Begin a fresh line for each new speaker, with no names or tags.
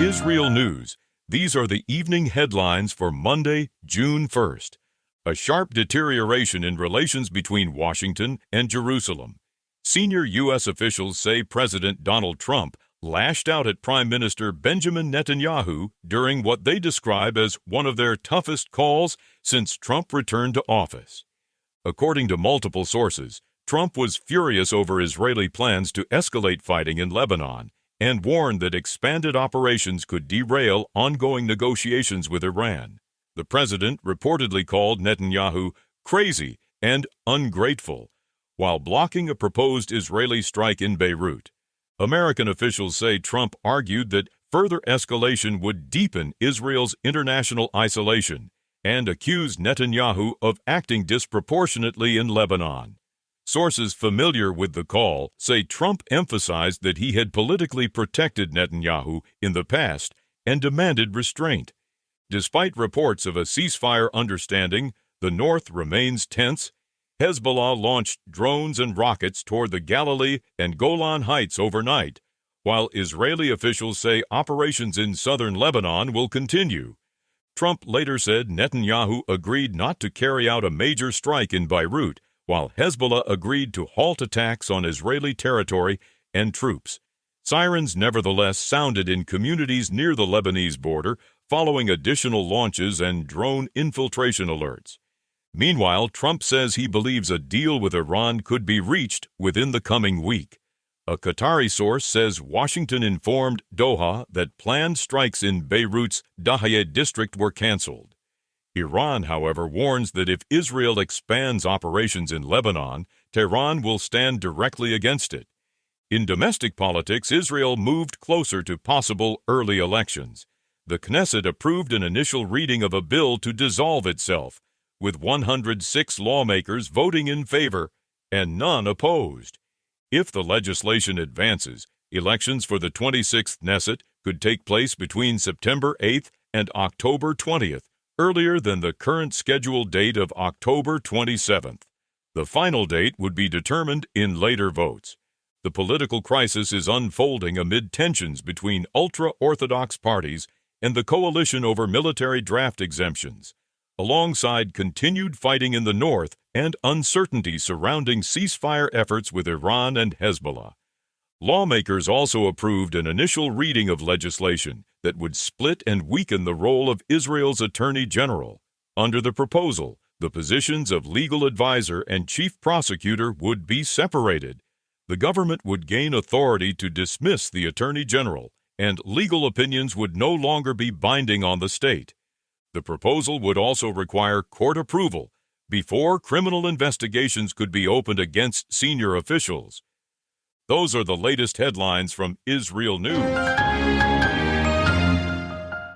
IsReal News. These are the evening headlines for Monday, June 1st. A sharp deterioration in relations between Washington and Jerusalem. Senior U.S. officials say President Donald Trump lashed out at Prime Minister Benjamin Netanyahu during what they describe as one of their toughest calls since Trump returned to office. According to multiple sources, Trump was furious over Israeli plans to escalate fighting in Lebanon and warned that expanded operations could derail ongoing negotiations with Iran. The president reportedly called Netanyahu crazy and ungrateful while blocking a proposed Israeli strike in Beirut. American officials say Trump argued that further escalation would deepen Israel's international isolation and accused Netanyahu of acting disproportionately in Lebanon. Sources familiar with the call say Trump emphasized that he had politically protected Netanyahu in the past and demanded restraint. Despite reports of a ceasefire understanding, the North remains tense. Hezbollah launched drones and rockets toward the Galilee and Golan Heights overnight, while Israeli officials say operations in southern Lebanon will continue. Trump later said Netanyahu agreed not to carry out a major strike in Beirut, while Hezbollah agreed to halt attacks on Israeli territory and troops. Sirens nevertheless sounded in communities near the Lebanese border following additional launches and drone infiltration alerts. Meanwhile, Trump says he believes a deal with Iran could be reached within the coming week. A Qatari source says Washington informed Doha that planned strikes in Beirut's Dahiyeh district were canceled. Iran, however, warns that if Israel expands operations in Lebanon, Tehran will stand directly against it. In domestic politics, Israel moved closer to possible early elections. The Knesset approved an initial reading of a bill to dissolve itself, with 106 lawmakers voting in favor and none opposed. If the legislation advances, elections for the 26th Knesset could take place between September 8th and October 20th, earlier than the current scheduled date of October 27th. The final date would be determined in later votes. The political crisis is unfolding amid tensions between ultra-Orthodox parties and the coalition over military draft exemptions, alongside continued fighting in the north and uncertainty surrounding ceasefire efforts with Iran and Hezbollah. Lawmakers also approved an initial reading of legislation that would split and weaken the role of Israel's Attorney General. Under the proposal, the positions of legal advisor and chief prosecutor would be separated. The government would gain authority to dismiss the Attorney General, and legal opinions would no longer be binding on the state. The proposal would also require court approval before criminal investigations could be opened against senior officials. Those are the latest headlines from IsReal News.